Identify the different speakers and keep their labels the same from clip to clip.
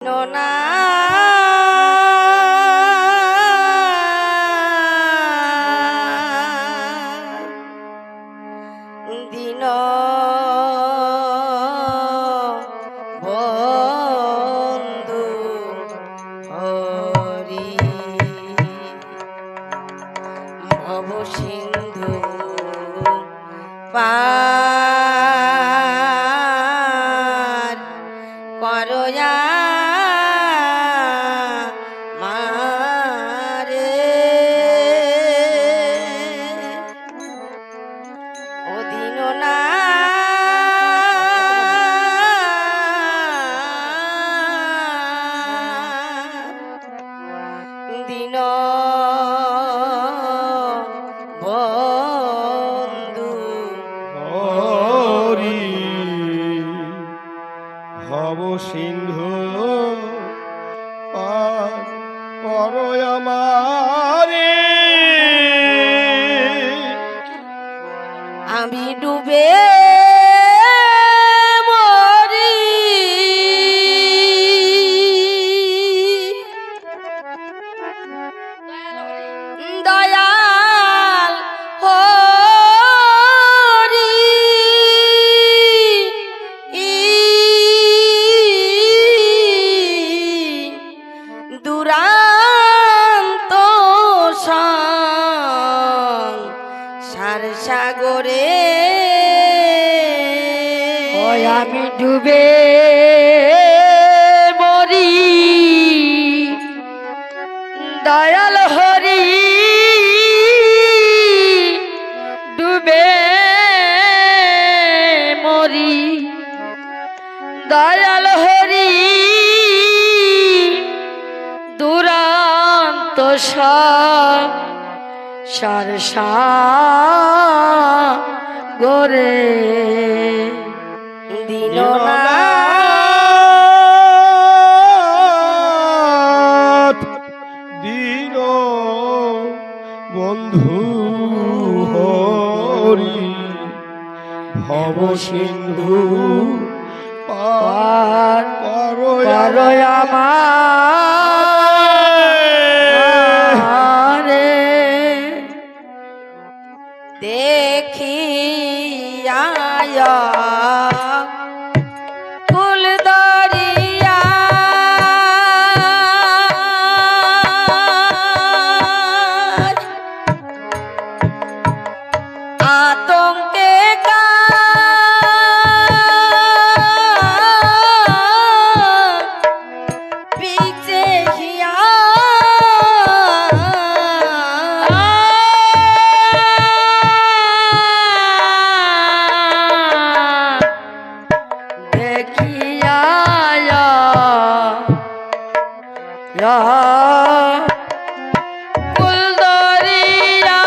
Speaker 1: না দিন বন্ধু হরি ভব সিন্ধু পার করয়া মারে ও দিন না দিন বন্ধু
Speaker 2: হরি ভব সিন্ধু পার করো আমারে
Speaker 1: আমি ডুবে মরি দয়াল হরি দুরান্ত সার সাগরে
Speaker 3: আমি ডুবে মরি দয়াল হরি ডুবে মরি দয়াল হরি দুরান্ত সার সাগরে
Speaker 2: দীননাথ দীন বন্ধু হরি ভব সিন্ধু পার করো
Speaker 3: আমারে
Speaker 1: দেখিয়া কুল দরিয়া আতঙ্কে পিছে হিয়া
Speaker 3: দেখিয়া কুলদরিয়া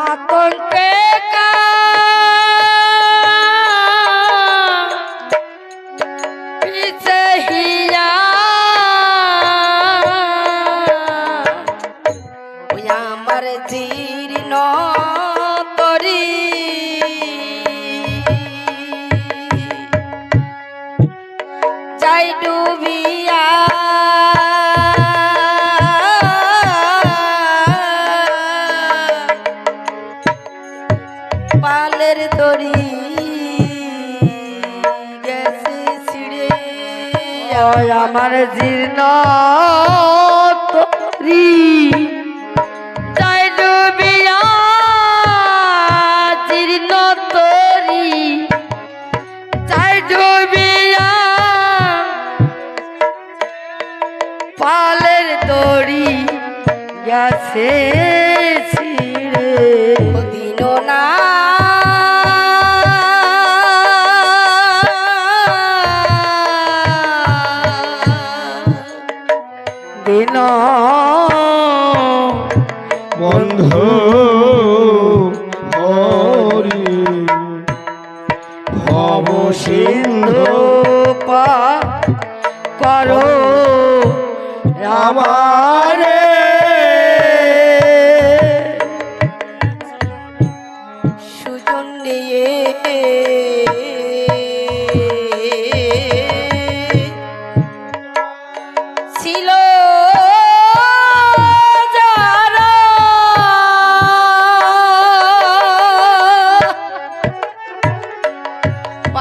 Speaker 3: আতঙ্কে পিছে হিয়া
Speaker 1: ওই আমার জীর্ণ তরি যাই ডুবিয়া পালের দড়ি গেছে ছিড়ে
Speaker 3: আমার জীর্ণ তরি যাই ডুবিয়া জীর্ণ তরি যাই ডুবিয়া পালের দড়ি গেছে ছিড়ে
Speaker 1: দিন না
Speaker 3: দিন
Speaker 2: বন্ধু হরি ভব সিন্ধু
Speaker 3: করো
Speaker 2: আমারে
Speaker 1: সুজন নিয়ে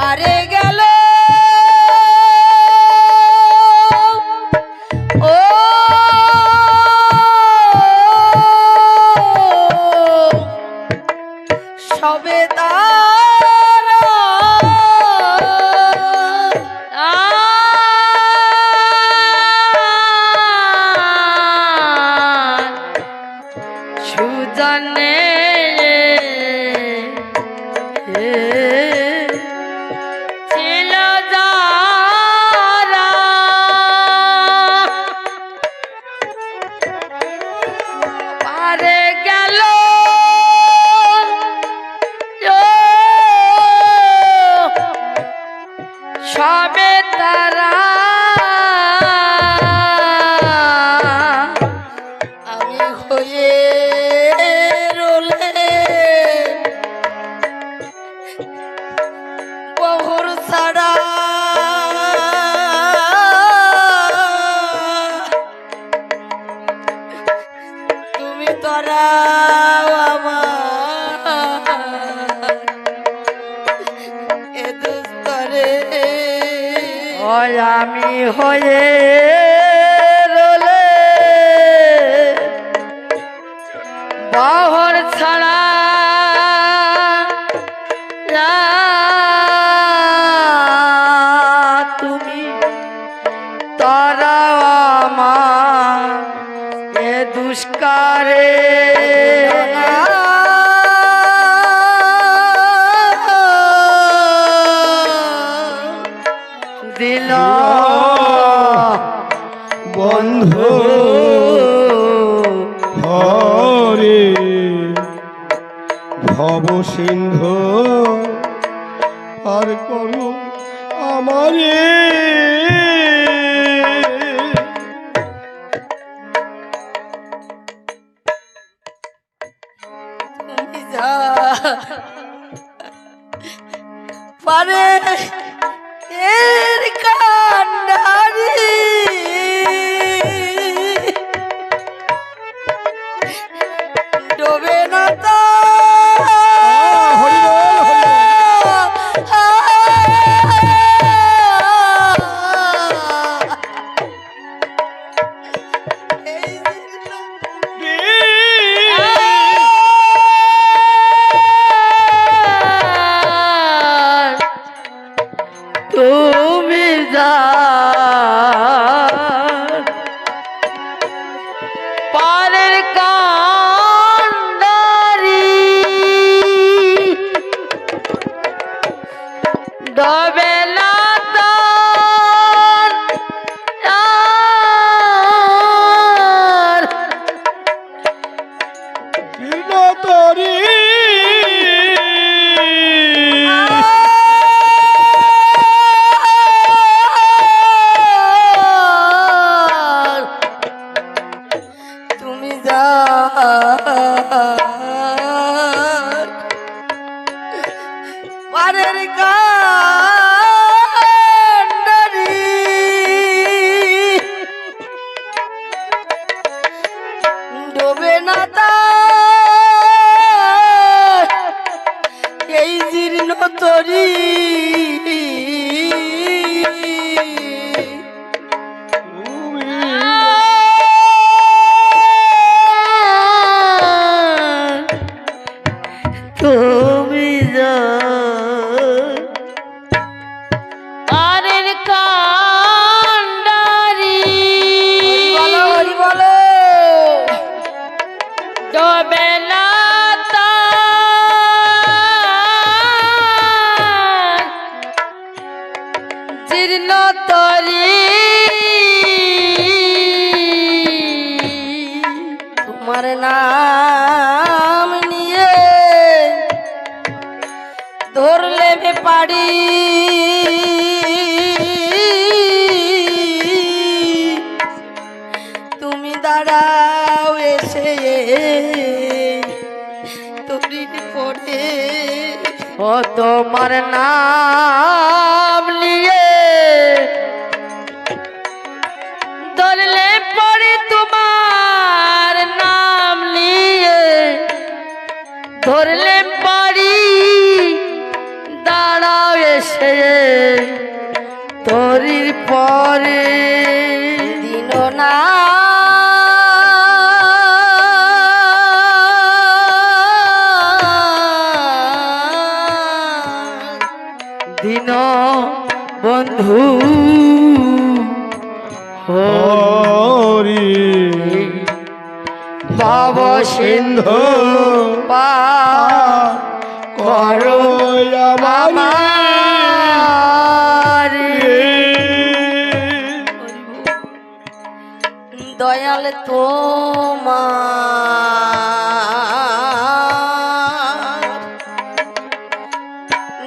Speaker 1: পারে গেল ও সবে তারা
Speaker 3: সুজানে ছিল যারা পারে গেল সবে তারা
Speaker 1: আমি হয়ে রোলে বহুর ছাড়া তুমি তোরা আমার এ দুস্তরে
Speaker 3: ওই আমি হয়ে রোলে বাহর ছাড়া তুমি তারা আমার এ দুষ্কারে দিল
Speaker 2: বন্ধু হরে ভব সিন্ধু আর করো আমারে
Speaker 1: তুমি যা পারে এর কান্ডারি ডোবে না তা
Speaker 3: তুমি যা পারের কান্ডারি ডবে না তার
Speaker 2: তরি
Speaker 1: তুমি যা পারের কান্ডারি ডোবে না তার এই জীর্ণ তরি
Speaker 3: তুমি যা পারের কান্ডারি
Speaker 1: বলো হরি বলো
Speaker 3: ডবে না তার জীর্ণ তরি
Speaker 1: তোমার নাম নিয়ে ধরলে পারি তুমি দাঁড়াও এসে তরির পরে
Speaker 3: ও তোমার নাম নিয়ে ধরলে পরে তোমার নাম নিয়ে ধরলে পারি দাঁড়া দাঁড়াও এসে তরির পরে
Speaker 1: দিন না
Speaker 3: দিন বন্ধু
Speaker 2: হরি
Speaker 3: ভব সিন্ধু পার করো আমার
Speaker 1: দয়াল তোমার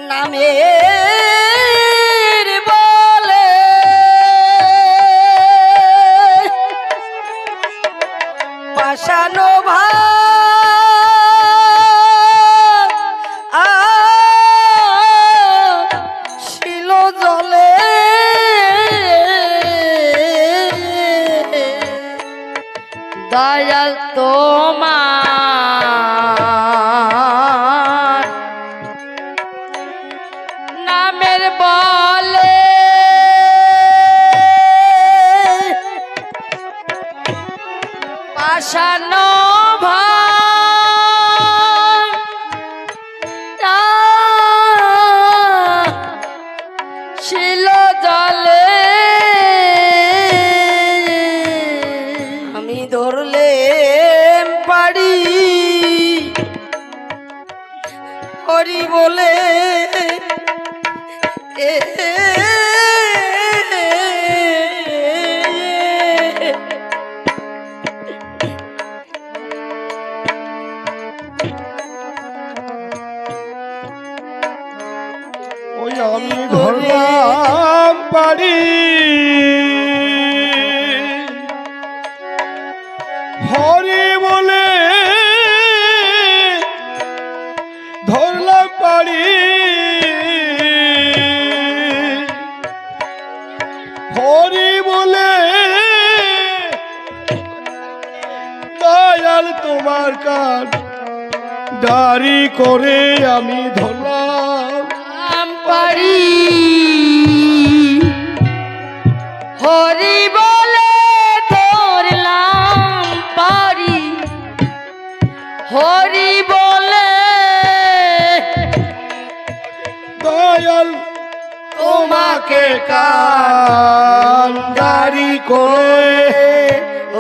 Speaker 1: নামের বলে পাশানো শিল জলে
Speaker 3: দয়াল তোমার নামের বলে পাশানো শিল জলে
Speaker 1: আমি ধরলে পারি হরি বলে এ
Speaker 2: ওই আমি ধরলাম পারি হরি বলে ধরলাম পারি হরি বলে দয়াল তোমার কাজ দাড়ি করে আমি ধরলাম
Speaker 3: পারি হরি বলে ধরলাম পারি হরি বলে
Speaker 2: দয়াল তোমাকে কান দাড়ি করে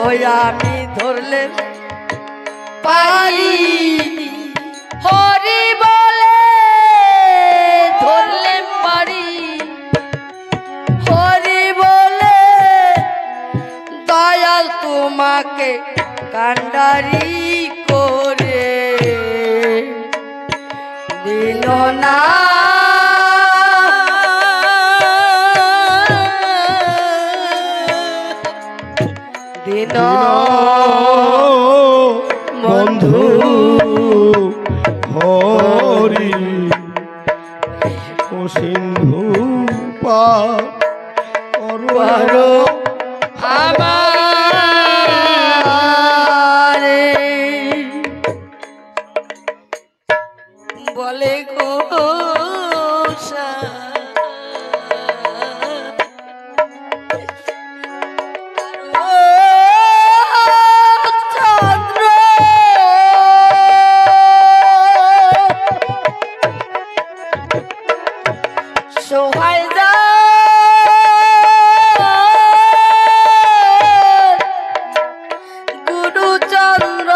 Speaker 1: ওই আমি ধরলে পারি
Speaker 3: হরি বলে ধরলে পারি
Speaker 1: হরি বলে দয়াল তোমাকে কান্ডারি করে দিল না দিন
Speaker 2: বন্ধু হরি ও সিন্ধু পার
Speaker 1: পারো আমারে বলে গো চন্দ্র সোহাই গুরুচন্দ্র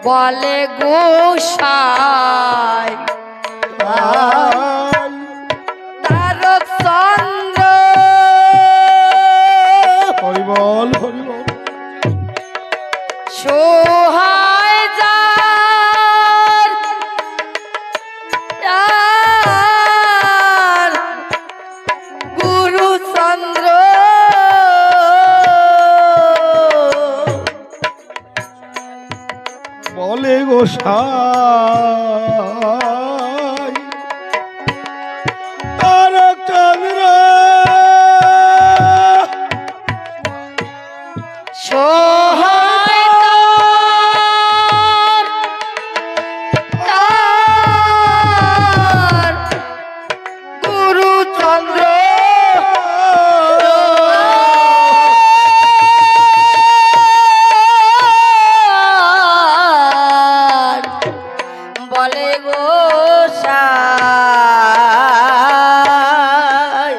Speaker 3: বলে গোসাই
Speaker 1: তারক চন্দ্র
Speaker 2: হরিবল হরিবল
Speaker 3: সোহায় যার
Speaker 1: তার গুরুচন্দ্র
Speaker 2: বলে গোসাই চন্দ্র
Speaker 3: বলে গোসাই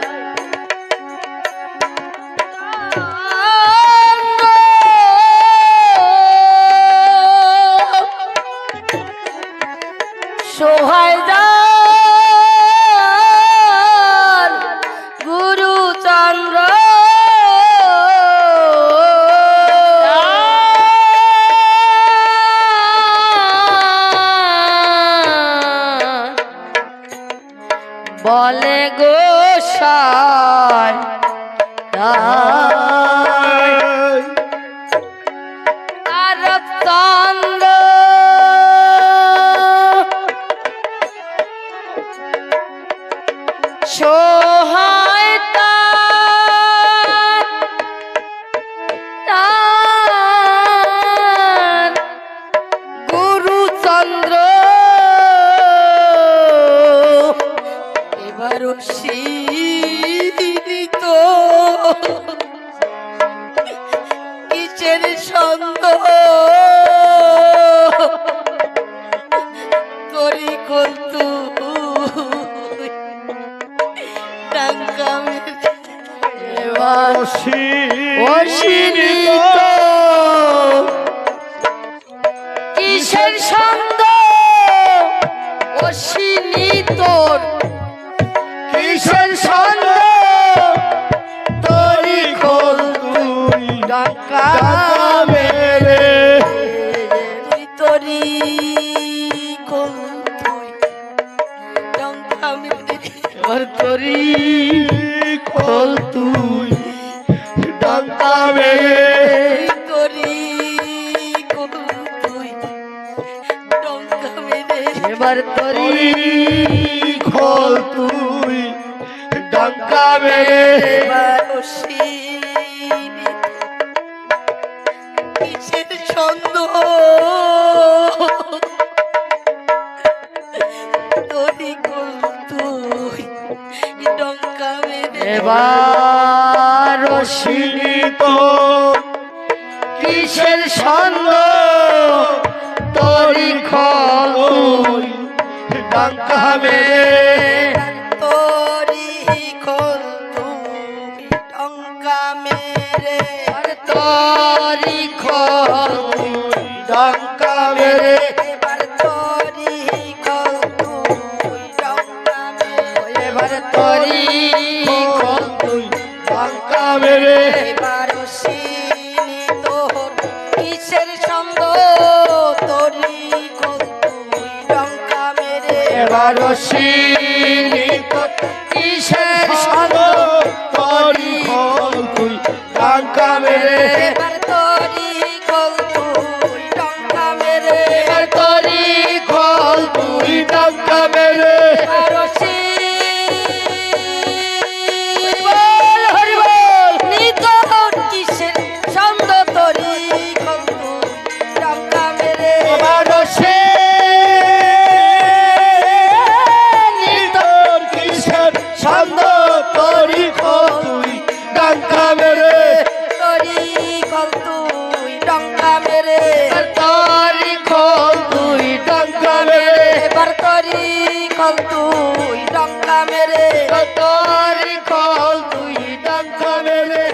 Speaker 3: সোহায় যার গুরু চন্দ্র বলে গোসাই তারক চন্দ্র সোহায় তার গুরু চন্দ্র এবার শীত কিসের সঙ্গ করি কন্তু অসীমিত কিসের সঙ্গ অসীমিত
Speaker 2: কিসের সঙ্গ তরি খোল তুই
Speaker 3: ডাকা
Speaker 2: মেরে
Speaker 3: তুই তরি কোন তুই ডাকা মেরে
Speaker 2: আর তরি খোল তুই ডাকা মেরে
Speaker 3: তরি কোন তুই ডাকা মেরে এবার তরি
Speaker 2: খোল তুই ডাকা মেরে
Speaker 3: এবার অসীমিত কিসের ছন্দ তরি কোন তুই ডঙ্কা মেরে
Speaker 2: এবার অসীমিত কিসের ছন্দ তরি খোল তুই ডাকা মেরে
Speaker 3: তরি খোল তুই ডঙ্কা মেরে
Speaker 2: তরি খোল তুই ডাকা মেরে
Speaker 3: এবার তরি খোল তুই ডঙ্কা মেরে
Speaker 2: এবার তরি খোল তুই ডাকা মেরে
Speaker 3: এবার অসীমিত কিসের সঙ্গ তরি খোল তুই ডঙ্কা মেরে
Speaker 2: এবার অসীমিত কিসের সঙ্গ তরি খোল তুই ডাকা মেরে
Speaker 3: এবার তরি খোল তুই ডঙ্কা মেরে
Speaker 2: এবার তরি খোল তুই ডাকা মেরে
Speaker 3: এবার বল হরি বল নিত কিসের ছন্দ তরি খোল তুই ডঙ্কা মেরে
Speaker 2: এবার অসীমিত কিসের ছন্দ তরি খোল তুই ডাকা মেরে
Speaker 3: তরি খোল তুই ডঙ্কা মেরে
Speaker 2: তরি খোল তুই ডাকা মেরে
Speaker 3: এবার তরি খোল তুই ডঙ্কা মেরে
Speaker 2: তরি খোল তুই ডাকা মেরে